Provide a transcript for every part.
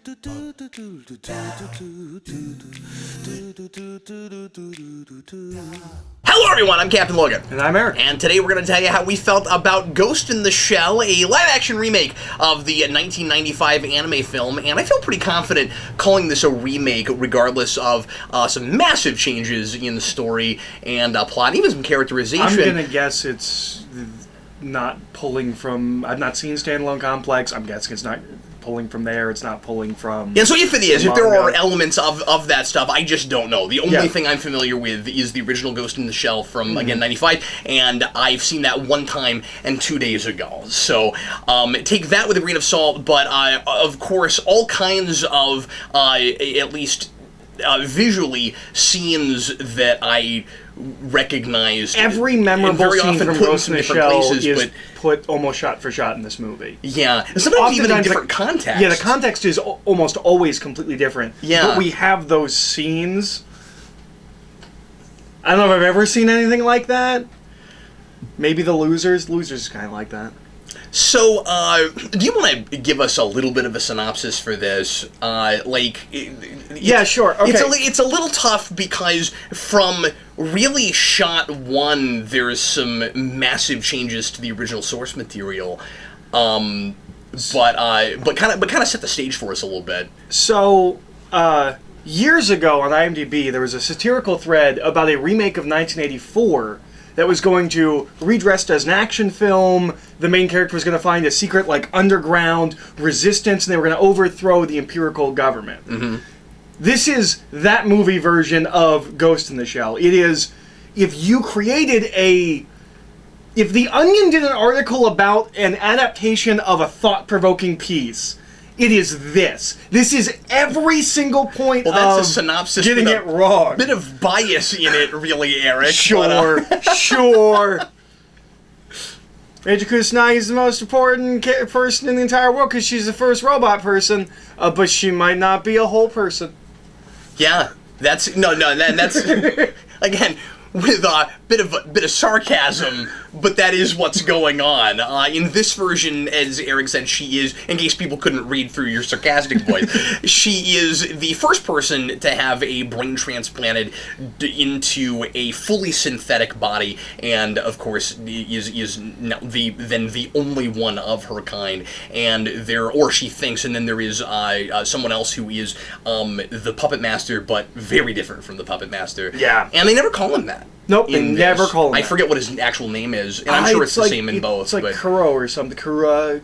Hello everyone, I'm Captain Logan. And I'm Eric. And today we're going to tell you how we felt about Ghost in the Shell, a live-action remake of the 1995 anime film, and I feel pretty confident calling this a remake regardless of some massive changes in the story and plot, even some characterization. I'm going to guess it's not pulling from... I've not seen Standalone Complex. I'm guessing it's not pulling from there. It's not pulling from... Yeah, so if it is, if there are elements of that stuff, I just don't know. The only thing I'm familiar with is the original Ghost in the Shell from, again, 95, and I've seen that one time and 2 days ago. So take that with a grain of salt, but of course, all kinds of, at least visually, scenes that I recognized. Every memorable scene from Ghost in the Shell is put almost shot for shot in this movie. Yeah, sometimes even in different context. Yeah, the context is almost always completely different. Yeah. But we have those scenes. I don't know if I've ever seen anything like that. Maybe The Losers. Losers is kind of like that. So, do you want to give us a little bit of a synopsis for this? Yeah, sure. Okay. It's a little tough because from really shot one, there's some massive changes to the original source material, but kind of set the stage for us a little bit. So, years ago on IMDb, there was a satirical thread about a remake of 1984. That was going to redressed as an action film. The main character was going to find a secret, underground resistance, and they were going to overthrow the imperial government. Mm-hmm. This is that movie version of Ghost in the Shell. It is, if The Onion did an article about an adaptation of a thought-provoking piece, it is this. This is every single point that's a synopsis getting it wrong. Bit of bias in it, really, Eric. Sure, sure. Major Kusanagi is the most important person in the entire world because she's the first robot person, but she might not be a whole person. Yeah, that's again with a bit of sarcasm, but that is what's going on. In this version, as Eric said, she is, in case people couldn't read through your sarcastic voice, she is the first person to have a brain transplanted into a fully synthetic body, and of course is now the only one of her kind. And she thinks, and then there is someone else who is the puppet master, but very different from the puppet master. Yeah, and they never call him that. Nope, they never call him that. I forget what his actual name is, and I'm sure it's the same in both. It's like Kuro or something. Kira.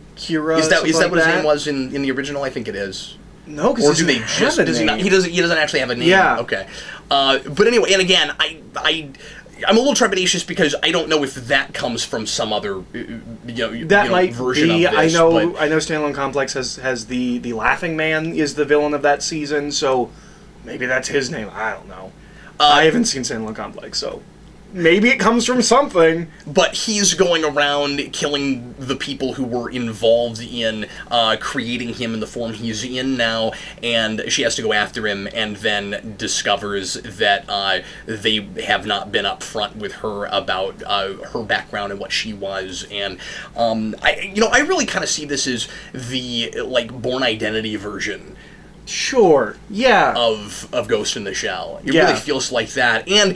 Is that what his name was in the original? I think it is. No, because do they just does he not? He doesn't actually have a name. Yeah. Okay. But anyway, and again, I'm a little trepidatious because I don't know if that comes from some other might version be. of this. I know Standalone Complex has the Laughing Man is the villain of that season, so maybe that's his name. I don't know. I haven't seen Standalone Complex, so maybe it comes from something. But he's going around killing the people who were involved in creating him in the form he's in now, and she has to go after him, and then discovers that they have not been upfront with her about her background and what she was. And I really kind of see this as the Born Identity version. Sure. Yeah. Of Ghost in the Shell. It really feels like that. And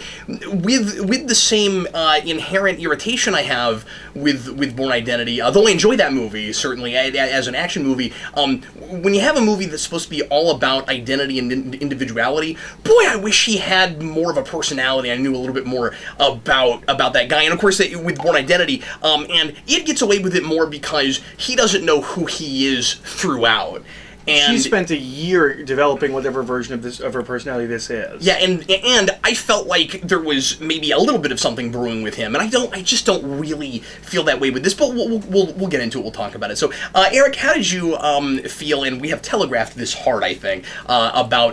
with the same inherent irritation I have with Born Identity, though I enjoy that movie, certainly, as an action movie, when you have a movie that's supposed to be all about identity and individuality, boy, I wish he had more of a personality. I knew a little bit more about that guy. And of course, with Born Identity, and it gets away with it more because he doesn't know who he is throughout. And she spent a year developing whatever version of her personality this is. Yeah, and I felt like there was maybe a little bit of something brewing with him, and I just don't really feel that way with this. But we'll get into it. We'll talk about it. So, Eric, how did you feel? And we have telegraphed this hard, I think, about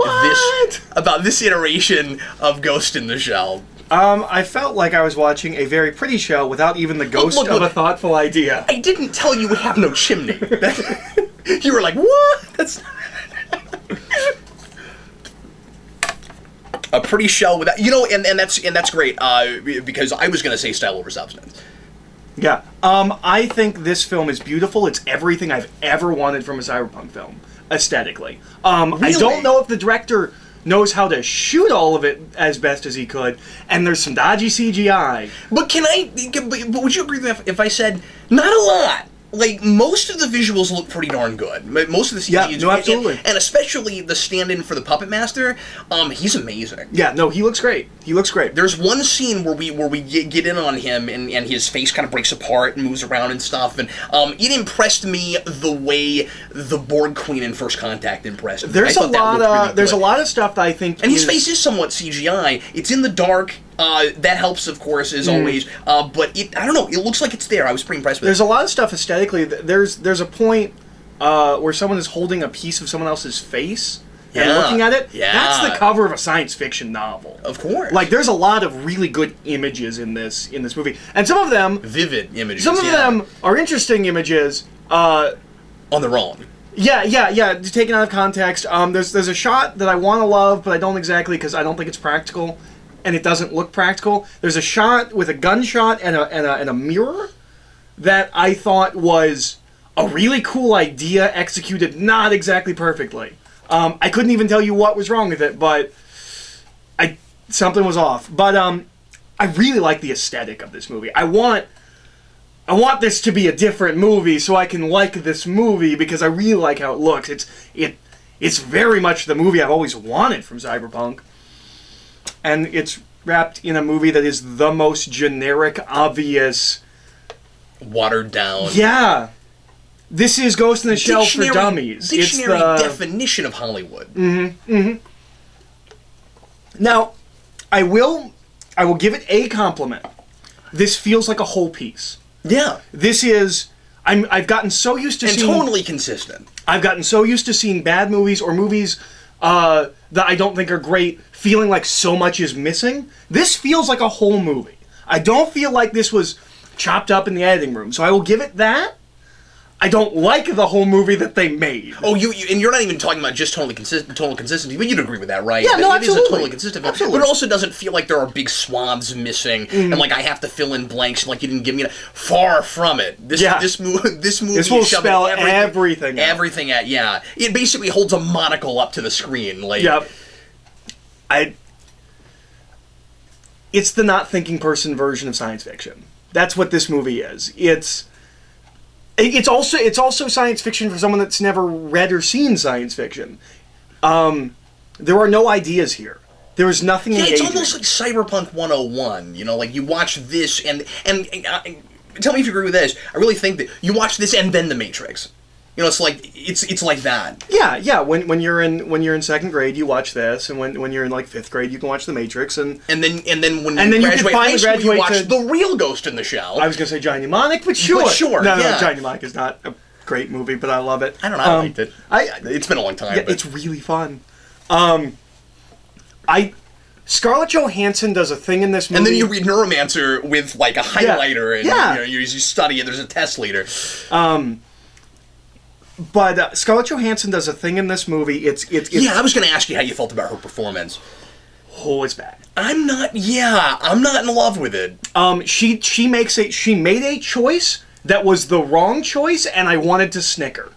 this iteration of Ghost in the Shell. I felt like I was watching a very pretty show without even the ghost of a thoughtful idea. I didn't tell you we have no chimney. You were like, what? That's a pretty shell without, and that's great, because I was gonna say style over substance. Yeah. I think this film is beautiful. It's everything I've ever wanted from a cyberpunk film. aesthetically. I Really? don't know if the director knows how to shoot all of it as best as he could, and there's some dodgy CGI. But but would you agree with me if I said, not a lot? Like, most of the visuals look pretty darn good. Most of the CG Yeah, is no, absolutely. And especially the stand-in for the Puppet Master, he's amazing. Yeah, no, he looks great. He looks great. There's one scene where we get in on him, and his face kind of breaks apart and moves around and stuff, and it impressed me the way the Borg Queen in First Contact impressed me. There's I thought that looked really there's a good. lot of stuff that I think And his face is somewhat CGI. It's in the dark. That helps, of course, as always. But I don't know. It looks like it's there. I was pretty impressed with it. There's a lot of stuff aesthetically. There's a point where someone is holding a piece of someone else's face and Yeah. looking at it. Yeah. That's the cover of a science fiction novel. Of course. Like, there's a lot of really good images in this movie, and some of them, Vivid images. some of them are interesting images. On their own. Yeah. Taken out of context. There's a shot that I want to love, but I don't exactly because I don't think it's practical, and it doesn't look practical. There's a shot with a gunshot and a mirror that I thought was a really cool idea executed not exactly perfectly. I couldn't even tell you what was wrong with it, but something was off. But I really like the aesthetic of this movie. I want this to be a different movie so I can like this movie because I really like how it looks. It's very much the movie I've always wanted from Cyberpunk. And it's wrapped in a movie that is the most generic, obvious... Watered down. Yeah. This is Ghost in the Shell for dummies. Dictionary definition of Hollywood. Now, I will give it a compliment. This feels like a whole piece. Yeah. This is... I've gotten so used to And seeing... totally consistent. I've gotten so used to seeing bad movies or movies that I don't think are great, feeling like so much is missing. This feels like a whole movie. I don't feel like this was chopped up in the editing room, so I will give it that. I don't like the whole movie that they made. Oh, and you're not even talking about just total consistency, but you'd agree with that, right? Yeah, no, It is a absolutely. totally consistent film, Absolutely. but it also doesn't feel like there are big swaths missing, and like I have to fill in blanks, and like you didn't give me far from it. This movie This will is shoving spell everything out. Everything at, yeah. It basically holds a monocle up to the screen, like. Yep. It's the not thinking person version of science fiction. That's what this movie is. It's also science fiction for someone that's never read or seen science fiction. There are no ideas here. There is nothing engaging. It's almost like Cyberpunk 101, you know, like you watch this and tell me if you agree with this. I really think that you watch this and then The Matrix. You know, it's like that. Yeah. When you're in second grade, you watch this, and when you're in like fifth grade, you can watch The Matrix, and then when and you then you graduate can high finally school, you graduate watch to The Real Ghost in the Shell. I was gonna say Johnny Mnemonic, but sure, yeah. No, Johnny Mnemonic is not a great movie, but I love it. I don't know. I liked it. It's been a long time. Yeah, but. it's really fun. Scarlett Johansson does a thing in this movie. And then you read Neuromancer with like a highlighter, and you study it. There's a test later. But Scarlett Johansson does a thing in this movie. It's I was going to ask you how you felt about her performance. Oh, it's bad. I'm not in love with it. She made a choice that was the wrong choice, and I wanted to snicker.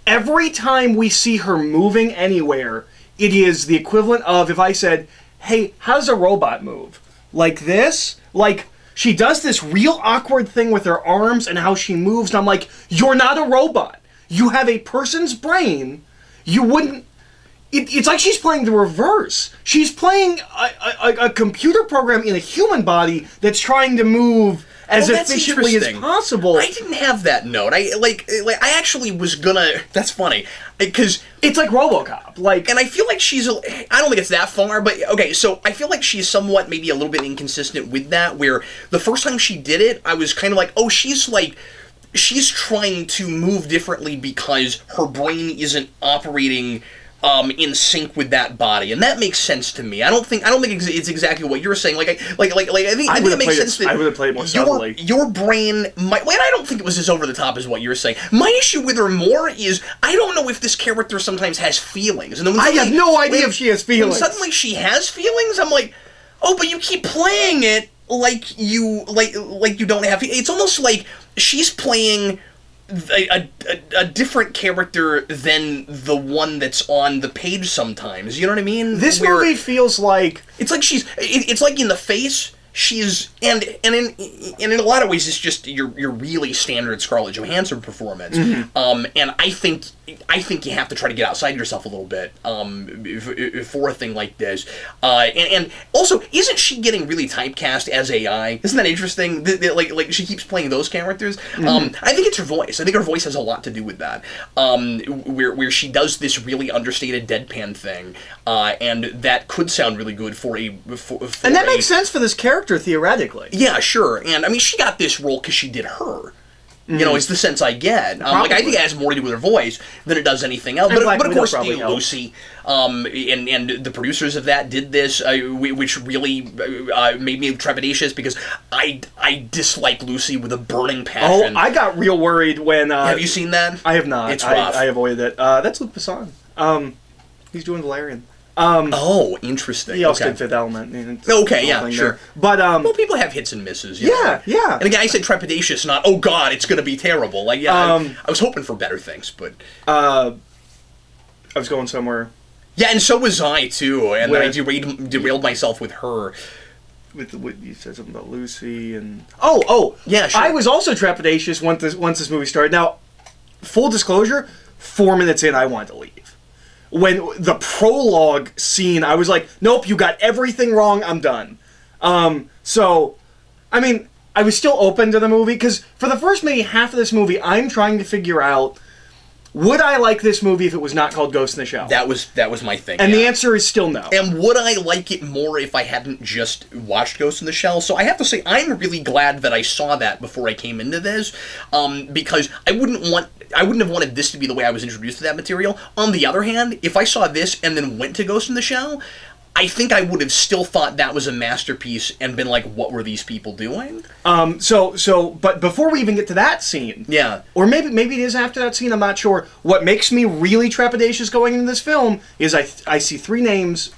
Every time we see her moving anywhere, it is the equivalent of if I said, "Hey, how does a robot move? Like this?" Like, she does this real awkward thing with her arms and how she moves, and I'm like, "You're not a robot. You have a person's brain. You wouldn't..." It's like she's playing the reverse. She's playing a computer program in a human body that's trying to move as efficiently as possible. I didn't have that note. I actually was gonna. That's funny because it's like RoboCop. Like, and I feel like I don't think it's that far, but okay. So I feel like she's somewhat maybe a little bit inconsistent with that. Where the first time she did it, I was kind of like, oh, she's trying to move differently because her brain isn't operating in sync with that body, and that makes sense to me. I don't think it's exactly what you're saying. I think it makes sense that I would have played it more subtly. Your brain might. Well, I don't think it was as over the top as what you're saying. My issue with her more is I don't know if this character sometimes has feelings, and then I have no idea if she has feelings. When suddenly she has feelings, I'm like, oh, but you keep playing it like you don't have. It's almost like she's playing a different character than the one that's on the page sometimes. You know what I mean? This movie feels like... It's like it's like in the face... She's and in a lot of ways it's just your really standard Scarlett Johansson performance, and I think you have to try to get outside yourself a little bit for a thing like this, and also isn't she getting really typecast as AI? Isn't that interesting? Like she keeps playing those characters. I think it's her voice. I think her voice has a lot to do with that. Where she does this really understated deadpan thing, and that could sound really good for and that makes sense for this character theoretically. Yeah, sure. And I mean, she got this role because she did Her. You know, is the sense I get. Like, I think it has more to do with her voice than it does anything else. But of course, Lucy and the producers of that did this, which really made me trepidatious because I dislike Lucy with a burning passion. Oh, I got real worried when... have you seen that? I have not. It's rough. I avoided it. That's Luc Besson. He's doing Valerian. Oh, interesting. He also did Fifth Element. Okay, yeah, sure. There. But well, people have hits and misses. Yeah. And again, I said trepidatious, not oh god, it's going to be terrible. Like, I was hoping for better things, but I was going somewhere. Yeah, and so was I too, and then I derailed myself with Her. With what you said something about Lucy and yeah, sure. I was also trepidatious once this movie started. Now, full disclosure, 4 minutes in, I wanted to leave. When the prologue scene, I was like, nope, you got everything wrong, I'm done. So, I mean, I was still open to the movie, because for the first maybe half of this movie, I'm trying to figure out, would I like this movie if it was not called Ghost in the Shell? That was my thing. And the answer is still no. And would I like it more if I hadn't just watched Ghost in the Shell? So I have to say, I'm really glad that I saw that before I came into this, because I wouldn't have wanted this to be the way I was introduced to that material. On the other hand, if I saw this and then went to Ghost in the Shell, I think I would have still thought that was a masterpiece and been like, what were these people doing? But before we even get to that scene... Yeah. Or maybe it is after that scene, I'm not sure. What makes me really trepidatious going into this film is I see 3 names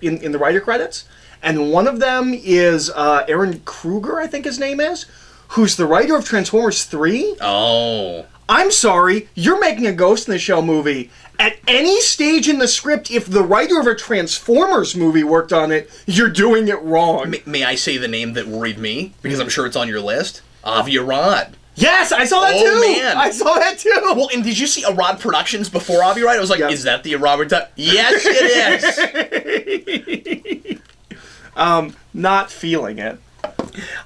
in the writer credits, and one of them is Aaron Kruger, I think his name is, who's the writer of Transformers 3. Oh. I'm sorry, you're making a Ghost in the Shell movie. At any stage in the script, if the writer of a Transformers movie worked on it, you're doing it wrong. May I say the name that worried me? Because I'm sure it's on your list. Avi Arad. Yes, I saw that too! Oh, man. I saw that too! Well, and did you see Arad Productions before Avi Arad? I was like, Is that the Arad? Yes, it is! Not feeling it.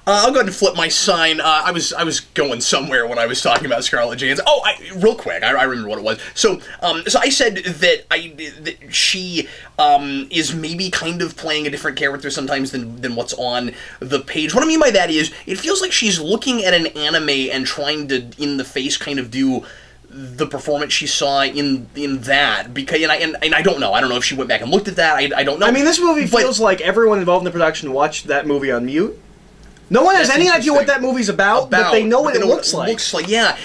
I'll go ahead and flip my sign. I was going somewhere when I was talking about Scarlett Johansson. Oh, real quick, I remember what it was. So I said that she is maybe kind of playing a different character sometimes than what's on the page. What I mean by that is, it feels like she's looking at an anime and trying to, in the face, kind of do the performance she saw in that, because and I don't know. I don't know if she went back and looked at that. I don't know. I mean, this movie feels like everyone involved in the production watched that movie on mute. No one has any idea what that movie's about, but they know what it looks like. Yeah.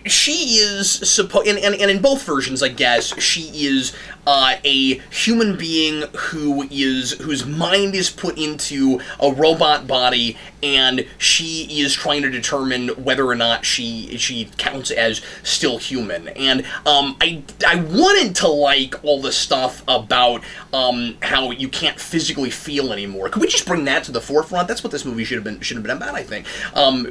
She is supposed, and in both versions, I guess, she is a human being whose mind is put into a robot body, and she is trying to determine whether or not she counts as still human. And I wanted to like all the stuff about how you can't physically feel anymore. Could we just bring that to the forefront? That's what this movie should have been about, I think.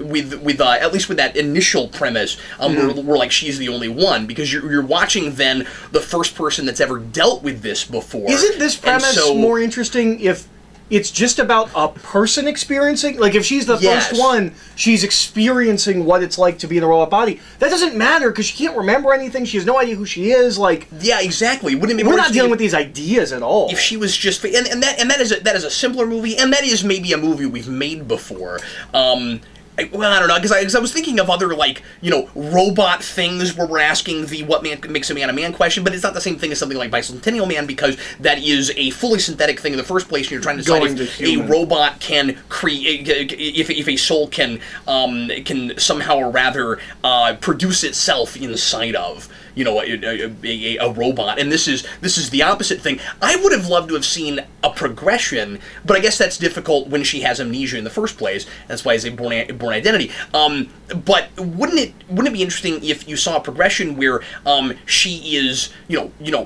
With at least with that initial premise, where like she's the only one, because you're watching then the first person that's ever dealt with this before. Isn't this premise more interesting if it's just about a person experiencing? Like, if she's the first one, she's experiencing what it's like to be in a robot body. That doesn't matter, because she can't remember anything. She has no idea who she is. Like, yeah, exactly. Wouldn't it be we're not dealing with these ideas at all. If she was just, and that is a simpler movie, and that is maybe a movie we've made before. Well, I don't know, because I was thinking of other, like, robot things where we're asking the what makes a man a man question, but it's not the same thing as something like Bicentennial Man, because that is a fully synthetic thing in the first place, and you're trying to decide if a robot can create, if a soul can somehow or rather produce itself inside of a robot, and this is the opposite thing. I would have loved to have seen a progression, but I guess that's difficult when she has amnesia in the first place. That's why as a born Born Identity. But wouldn't it be interesting if you saw a progression where she is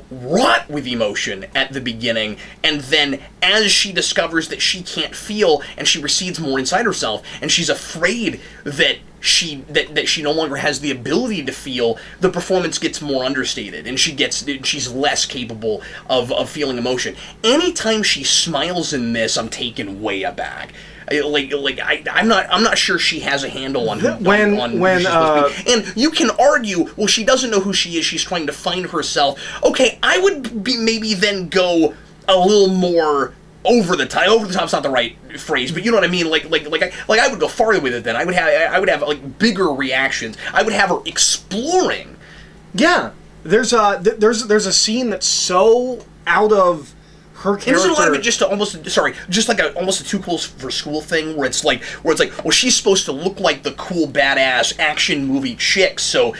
wrought with emotion at the beginning, and then as she discovers that she can't feel and she recedes more inside herself, and she's afraid that she no longer has the ability to feel, the performance gets more understated and she's less capable of feeling emotion. Anytime she smiles in this, I'm taken way aback. I'm not sure she has a handle on when who she's supposed to be. And you can argue, well, she doesn't know who she is. She's trying to find herself. Okay, I would maybe then go a little more over the top. Over the top's not the right phrase, but you know what I mean. Like I would go farther with it. Then I would have like bigger reactions. I would have her exploring. Yeah, there's a scene that's so out of her character. And there's a lot of it just almost a too cool for school thing where it's like, well, she's supposed to look like the cool badass action movie chick, so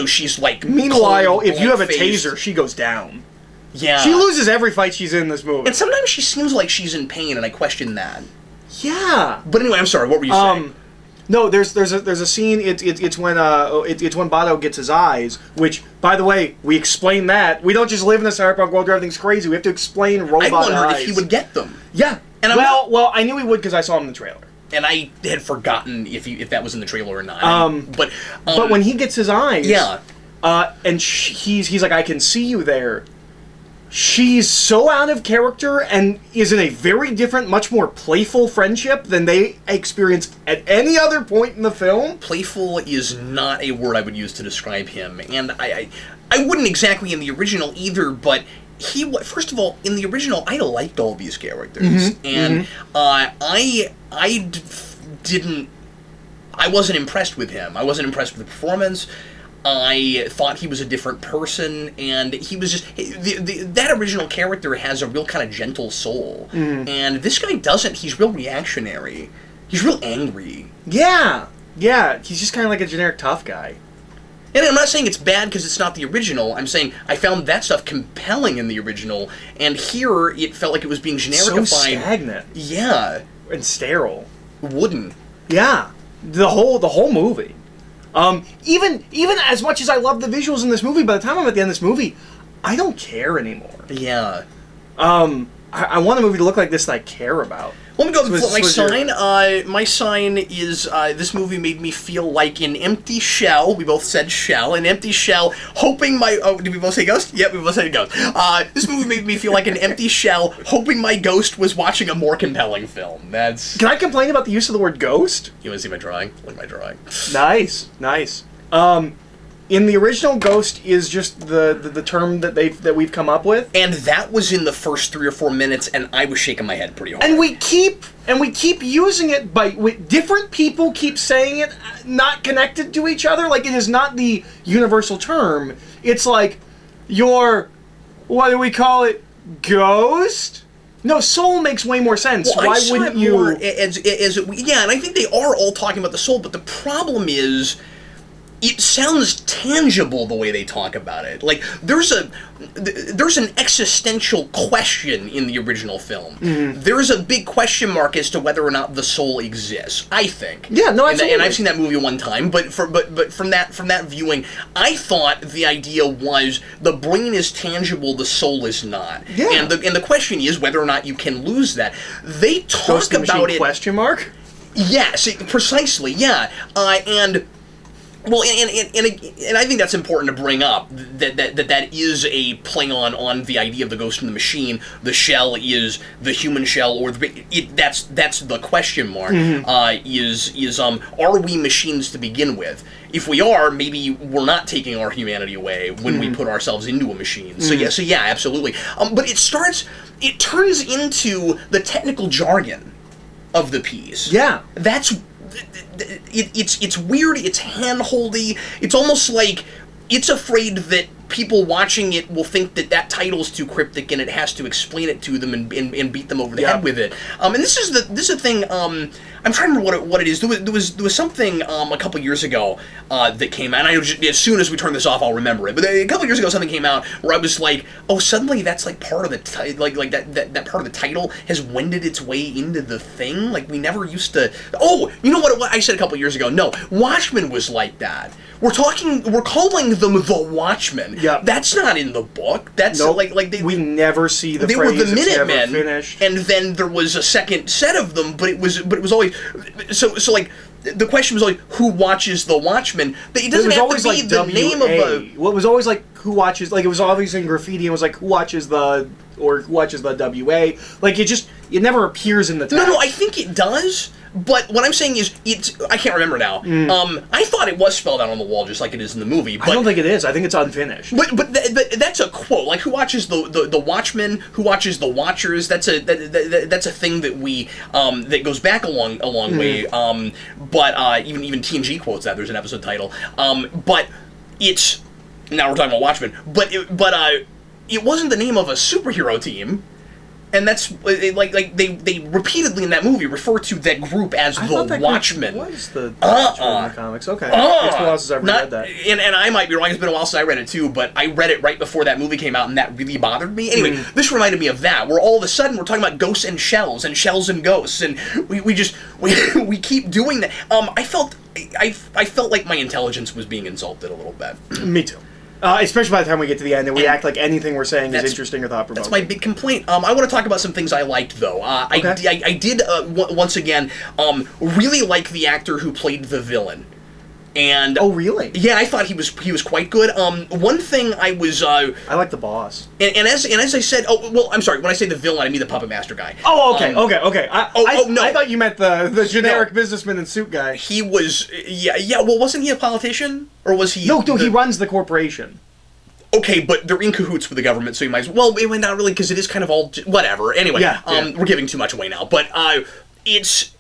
she's like. Meanwhile, if you have a taser, she goes down. Yeah, she loses every fight she's in this movie, and sometimes she seems like she's in pain, and I question that. Yeah, but anyway, I'm sorry. What were you saying? No, there's a scene. It's when Bato gets his eyes. Which, by the way, we explain that we don't just live in a cyberpunk world where everything's crazy. We have to explain robot eyes. I wondered if he would get them. Yeah, and well, I knew he would because I saw him in the trailer. And I had forgotten if that was in the trailer or not. But when he gets his eyes, yeah, and he's like, I can see you there. She's so out of character and is in a very different, much more playful friendship than they experienced at any other point in the film. Playful is not a word I would use to describe him, and I wouldn't exactly in the original either, but first of all, in the original, I liked all these characters, and I wasn't impressed with him. I wasn't impressed with the performance. I thought he was a different person, and he was just that original character has a real kind of gentle soul, and this guy doesn't. He's real reactionary. He's real angry. Yeah, he's just kind of like a generic tough guy. And I'm not saying it's bad because it's not the original. I'm saying I found that stuff compelling in the original, and here it felt like it was being genericified. So stagnant. Yeah, and sterile. Wooden. Yeah, the whole movie. Even as much as I love the visuals in this movie, by the time I'm at the end of this movie, I don't care anymore. Yeah. I want a movie to look like this that I care about. Let me go with my sign. My sign is, this movie made me feel like an empty shell. We both said shell. An empty shell, hoping my... Oh, did we both say ghost? Yep, we both said ghost. This movie made me feel like an empty shell, hoping my ghost was watching a more compelling film. That's... Can I complain about the use of the word ghost? You want to see my drawing? Look at my drawing. Nice. In the original, ghost is just the term that we've come up with, and that was in the first 3 or 4 minutes, and I was shaking my head pretty hard. And we keep using it, different people keep saying it, not connected to each other. Like, it is not the universal term. It's like what do we call it? Ghost? No, soul makes way more sense. Well, why wouldn't you? Yeah, and I think they are all talking about the soul, but the problem is, it sounds tangible the way they talk about it. Like, there's an existential question in the original film. There's a big question mark as to whether or not the soul exists, I think. Yeah, no, absolutely. And I've seen that movie one time, but from that viewing, I thought the idea was the brain is tangible, the soul is not. Yeah. And the question is whether or not you can lose that. They talk about it. Question mark? Yes, precisely. Yeah, Well, and I think that's important to bring up, that is a play on the idea of the ghost in the machine. The shell is the human shell, or that's the question mark. Are we machines to begin with? If we are, maybe we're not taking our humanity away when we put ourselves into a machine. So yeah, absolutely. But it turns into the technical jargon of the piece. Yeah, it's weird, it's hand-holdy, it's almost like it's afraid that people watching it will think that title's too cryptic and it has to explain it to them and beat them over the head with it. And this is a thing. I'm trying to remember what it is. There was something a couple years ago that came out. And I know as soon as we turn this off, I'll remember it. But a couple years ago, something came out where I was like, oh, suddenly that's like part of the that part of the title has wended its way into the thing. Like we never used to. Oh, you know what I said a couple years ago? No, Watchmen was like that. We're calling them the Watchmen. Yeah, that's not in the book. That's we never see the they phrase. Were the Minutemen, finished. And then there was a second set of them, but it was always so like. The question was always, who watches the Watchmen? It doesn't have to be the name of a... Well, it was always like, who watches... Like, it was always in graffiti, and it was like, who watches the WA? Like, it never appears in the text. No, I think it does, but what I'm saying is, I can't remember now. I thought it was spelled out on the wall, just like it is in the movie. But, I don't think it is. I think it's unfinished. But that's a quote. Like, who watches the Watchmen? Who watches the Watchers? That's a thing that we that goes back a long way. But even TNG quotes that. There's an episode title. But it's now we're talking about Watchmen. But it wasn't the name of a superhero team. And that's like they repeatedly in that movie refer to that group as the Watchmen. What is the Watchmen in the comics? Okay, it's been a while since I've read that. And I might be wrong. It's been a while since I read it too. But I read it right before that movie came out, and that really bothered me. Anyway, this reminded me of that. Where all of a sudden we're talking about ghosts and shells and ghosts, and we keep doing that. I felt like my intelligence was being insulted a little bit. Me too. Especially by the time we get to the end and we act like anything we're saying is interesting or thought-provoking. That's my big complaint. I want to talk about some things I liked, though. Okay. I did, once again, really like the actor who played the villain. And oh, really? Yeah, I thought he was quite good. One thing I was I like the boss. And as I said, oh well, I'm sorry. When I say the villain, I mean the puppet master guy. Oh, okay, okay. No. I thought you meant the generic businessman in suit guy. He was yeah. Well, wasn't he a politician, or was he? No, he runs the corporation. Okay, but they're in cahoots with the government, so you might as well. Well, not really, because it is kind of all whatever. Anyway, we're giving too much away now, but it's.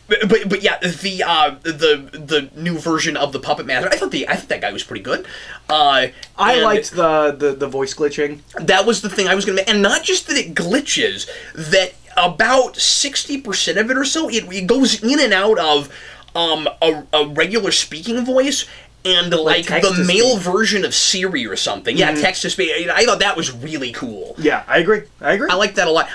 But yeah, the new version of the Puppet Master, I thought that guy was pretty good. I liked the voice glitching. That was the thing I was going to make, and not just that it glitches, that about 60% of it or so, it goes in and out of a regular speaking voice and like the male version of Siri or something. Yeah, text to speech. I thought that was really cool. Yeah, I agree. I like that a lot.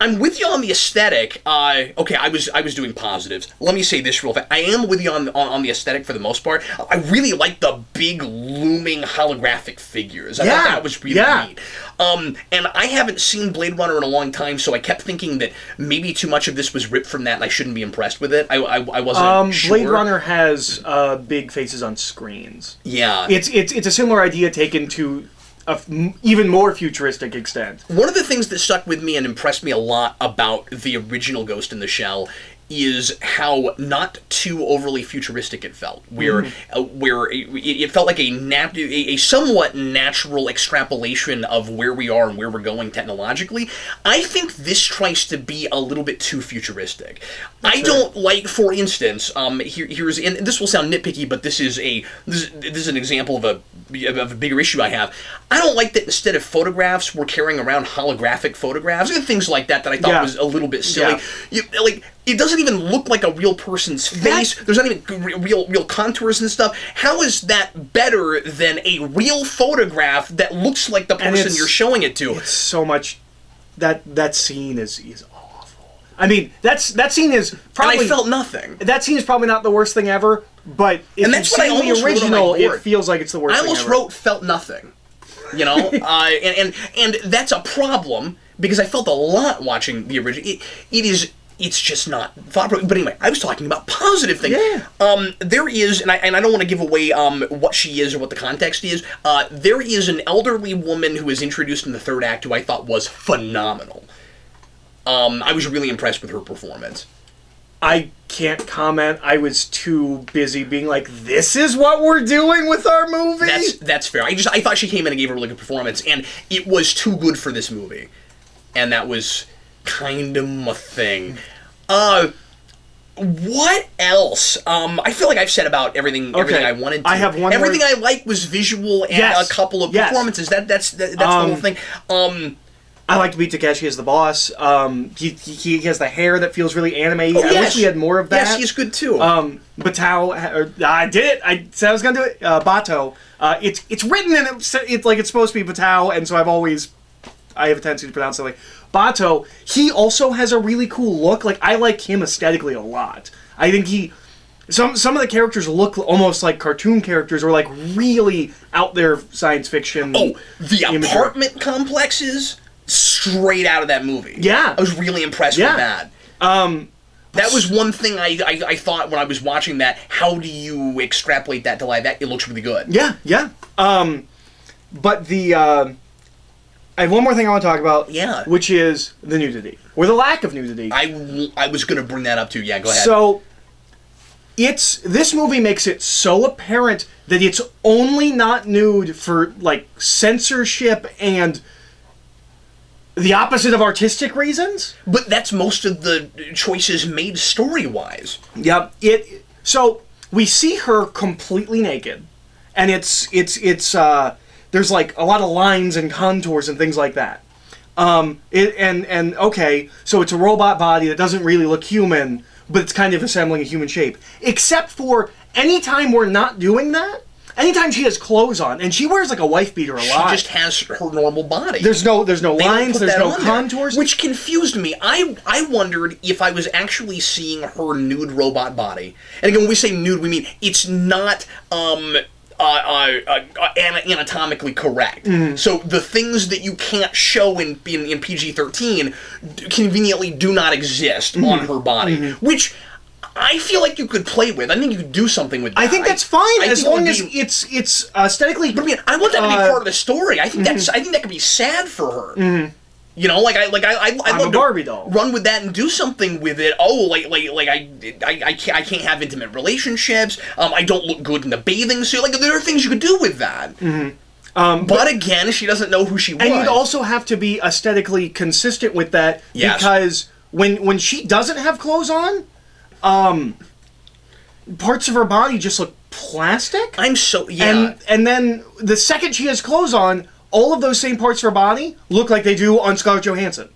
I'm with you on the aesthetic. Okay, I was doing positives. Let me say this real fast. I am with you on the aesthetic for the most part. I really like the big looming holographic figures. I thought that was really neat. And I haven't seen Blade Runner in a long time, so I kept thinking that maybe too much of this was ripped from that, and I shouldn't be impressed with it. I wasn't sure. Blade Runner has big faces on screens. Yeah, it's a similar idea taken to an even more futuristic extent. One of the things that stuck with me and impressed me a lot about the original Ghost in the Shell is how not too overly futuristic it felt, where it felt like a somewhat natural extrapolation of where we are and where we're going technologically. I think this tries to be a little bit too futuristic. I don't like, for instance, here's, and this will sound nitpicky, but this is an example of a bigger issue I have. I don't like that instead of photographs, we're carrying around holographic photographs and things like that I thought was a little bit silly. It doesn't even look like a real person's face. There's not even real contours and stuff. How is that better than a real photograph that looks like the person you're showing it to? It's so much. That scene is awful. I mean, that scene is probably. And I felt nothing. That scene is probably not the worst thing ever, but if and that's you've what I seen the original, it feels like it's the worst. I almost wrote "felt nothing," you know, and that's a problem because I felt a lot watching the original. It's just not thought-provoking. But anyway, I was talking about positive things. Yeah. There is, and I don't want to give away what she is or what the context is, there is an elderly woman who is introduced in the third act who I thought was phenomenal. I was really impressed with her performance. I can't comment. I was too busy being like, this is what we're doing with our movie? That's fair. I thought she came in and gave a really good performance, and it was too good for this movie. And that was kind of my thing. What else? I feel like I've said about everything I wanted to. I have one Everything more... I like was visual and a couple of performances. That's the whole thing. I like to beat Takeshi as the boss. He has the hair that feels really anime. I wish we had more of that. Yes, he's good too. Batao, I did it. I said I was gonna do it. Bato. It's written and it's like it's supposed to be Batao, and so I have a tendency to pronounce it like Bato. He also has a really cool look. Like, I like him aesthetically a lot. I think some of the characters look almost like cartoon characters or like really out there science fiction. Oh, the apartment complexes straight out of that movie. Yeah, I was really impressed with that. That was one thing I thought when I was watching that. How do you extrapolate that to live action? It looks really good. Yeah. But I have one more thing I want to talk about. Yeah. Which is the nudity. Or the lack of nudity. I was going to bring that up too. Yeah, go ahead. So, this movie makes it so apparent that it's only not nude for, like, censorship and the opposite of artistic reasons. But that's most of the choices made story-wise. Yep. So, we see her completely naked. And it's there's like a lot of lines and contours and things like that. Okay, so it's a robot body that doesn't really look human, but it's kind of assembling a human shape. Except for anytime we're not doing that, anytime she has clothes on, and she wears like a wife beater a lot. She just has her normal body. There's no lines, there's no contours. Which confused me. I wondered if I was actually seeing her nude robot body. And again, when we say nude, we mean it's not anatomically correct. Mm-hmm. So the things that you can't show in PG-13 conveniently do not exist on her body, which I feel like you could play with. I think you could do something with that. I think that's fine as long as it's aesthetically. But I mean, I want that to be part of the story. I think I think that could be sad for her. Mm-hmm. You know, I love Barbie doll. Run with that and do something with it. Oh, I can't have intimate relationships. I don't look good in the bathing suit. Like, there are things you could do with that. Mm-hmm. But again, she doesn't know who she was. And you'd also have to be aesthetically consistent with that, because when she doesn't have clothes on, parts of her body just look plastic. And then the second she has clothes on, all of those same parts of her body look like they do on Scarlett Johansson.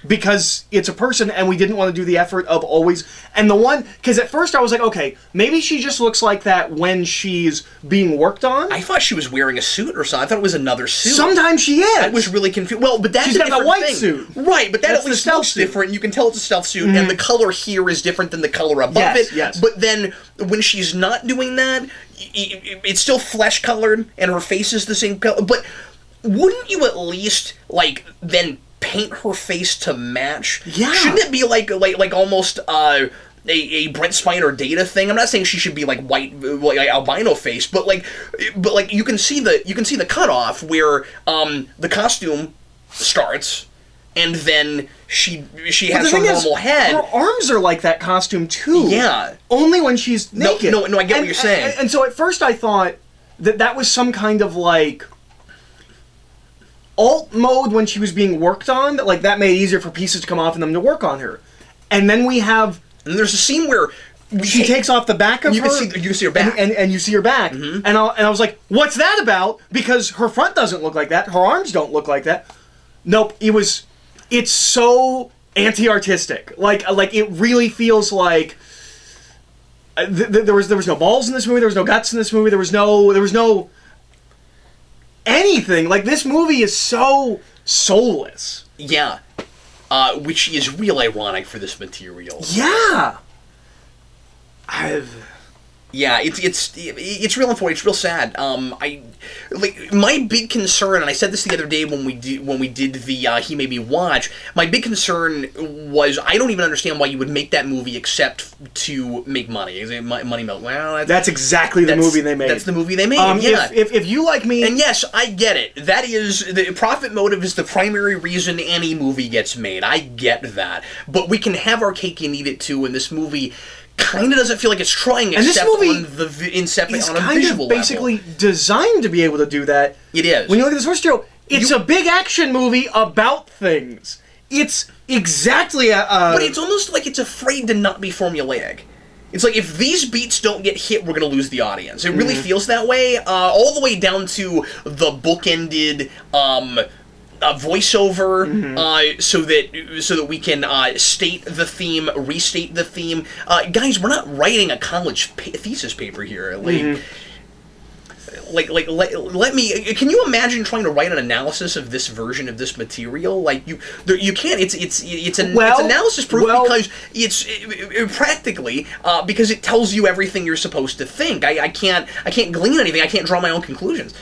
Because it's a person, and we didn't want to do the effort of always... Because at first I was like, okay, maybe she just looks like that when she's being worked on. I thought she was wearing a suit or something. I thought it was another suit. Sometimes she is. I was really confused. Well, but that's She's got a white suit. Right, but that at least looks different. You can tell it's a stealth suit, and the color here is different than the color above it. Yes. But then, when she's not doing that, it's still flesh-colored, and her face is the same color. But... wouldn't you at least, then paint her face to match? Yeah. Shouldn't it be like almost a Brent Spiner Data thing? I'm not saying she should be white, albino face, but you can see the cutoff where the costume starts, and then she has her normal head. Her arms are like that costume too. Yeah. Only when she's naked. No, I get what you're saying. And so at first I thought that was some kind of alt mode when she was being worked on, that made it easier for pieces to come off and them to work on her. And then we have... And there's a scene where... she takes off the back of her... You can see her back. And you see her back. Mm-hmm. And I was like, what's that about? Because her front doesn't look like that. Her arms don't look like that. Nope. It's so anti-artistic. It really feels like... There was no balls in this movie. There was no guts in this movie. There was no anything. This movie is so soulless. Yeah. Which is real ironic for this material. Yeah. Yeah, it's real unfortunate. It's real sad. My big concern, and I said this the other day when we did the He Made Me Watch. My big concern was I don't even understand why you would make that movie except to make money. Is it money milk? Well, that's exactly the movie they made. That's the movie they made. Yeah. If you like me, and yes, I get it. That is the profit motive is the primary reason any movie gets made. I get that, but we can have our cake and eat it too. And this movie kind of doesn't feel like it's trying, and except this movie on a visual level. Basically designed to be able to do that. It is. When you look at the source material, it's a big action movie about things. It's exactly but it's almost like it's afraid to not be formulaic. It's like, if these beats don't get hit, we're going to lose the audience. It really feels that way, all the way down to the bookended voiceover, so that we can state the theme, restate the theme. Guys, we're not writing a college thesis paper here. Let me. Can you imagine trying to write an analysis of this version of this material? Like, you can't. It's analysis proof because it's practically because it tells you everything you're supposed to think. I can't glean anything. I can't draw my own conclusions.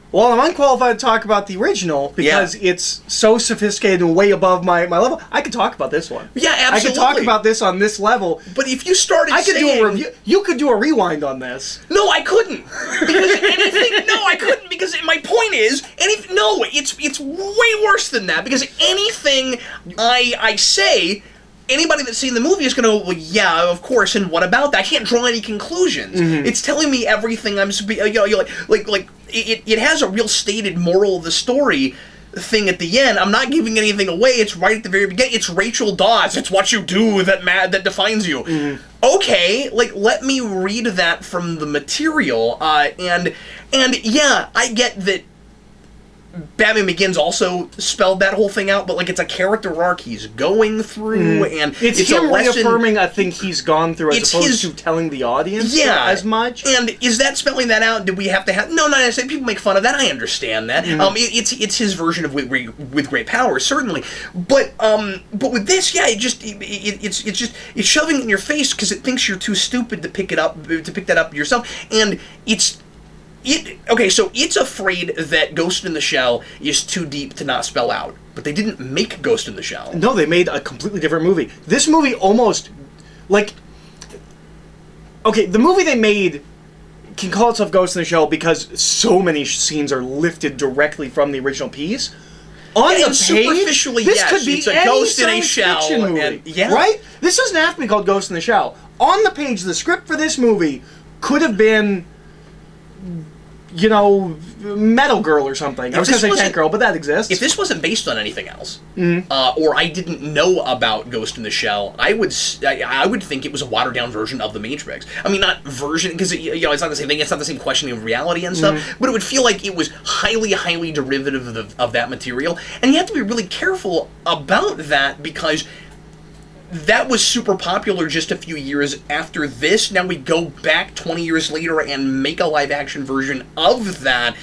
Well, I'm unqualified to talk about the original because it's so sophisticated and way above my level. I could talk about this one. Yeah, absolutely. I could talk about this on this level. But if you started I could do a review. You could do a rewind on this. No, I couldn't. Because anything... No, I couldn't, because my point is... it's way worse than that, because anything I say... Anybody that's seen the movie is going to go, well, yeah, of course, and what about that? I can't draw any conclusions. It's telling me everything I'm... It has a real stated moral of the story thing at the end. I'm not giving anything away. It's right at the very beginning. It's Rachel Dawes. It's what you do that defines you. Okay, let me read that from the material. And yeah, I get that Batman Begins also spelled that whole thing out, but it's a character arc he's going through, and it's him a lesson, reaffirming a thing he's gone through as opposed to telling the audience as much. And is that spelling that out? Did we have to have? No, not necessarily. People make fun of that. I understand that. It's his version of with great power, certainly. But with this, it's shoving it in your face because it thinks you're too stupid to pick that up yourself, and so it's afraid that Ghost in the Shell is too deep to not spell out. But they didn't make Ghost in the Shell. No, they made a completely different movie. This movie almost... the movie they made can call itself Ghost in the Shell because so many scenes are lifted directly from the original piece. On the page, superficially, this could be it's a Ghost in a Shell movie, right? This doesn't have to be called Ghost in the Shell. On the page, the script for this movie could have been... Metal Girl or something. I was going to say Tank Girl, but that exists. If this wasn't based on anything else, or I didn't know about Ghost in the Shell, I would think it was a watered-down version of The Matrix. I mean, not version, because it's not the same thing. It's not the same questioning of reality and stuff, but it would feel like it was highly, highly derivative of that material. And you have to be really careful about that, because that was super popular just a few years after this. Now we go back 20 years later and make a live-action version of that.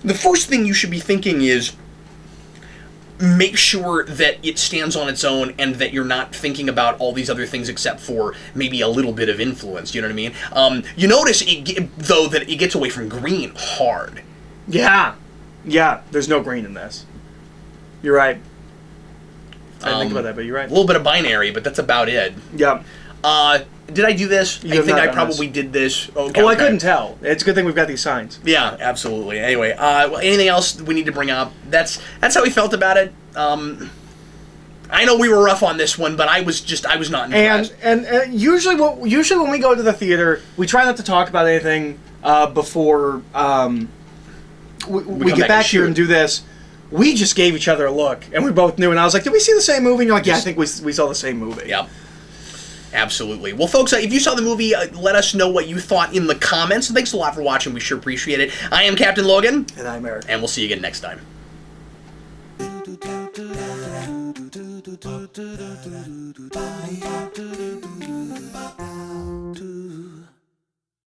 The first thing you should be thinking is make sure that it stands on its own and that you're not thinking about all these other things except for maybe a little bit of influence, you know what I mean? You notice, though, that it gets away from green hard. Yeah, there's no green in this. You're right. I didn't think about that, but you're right. A little bit of binary, but that's about it. Yeah. Did I do this? I think I probably did this. Okay, I couldn't tell. It's a good thing we've got these signs. Yeah, absolutely. Anyway, anything else we need to bring up? That's how we felt about it. I know we were rough on this one, but I was not impressed. And usually when we go to the theater, we try not to talk about anything before we get back here and do this. We just gave each other a look, and we both knew, and I was like, did we see the same movie? And you're like, yeah, I think we saw the same movie. Yep. Absolutely. Well, folks, if you saw the movie, let us know what you thought in the comments. And thanks a lot for watching. We sure appreciate it. I am Captain Logan. And I'm Eric. And we'll see you again next time.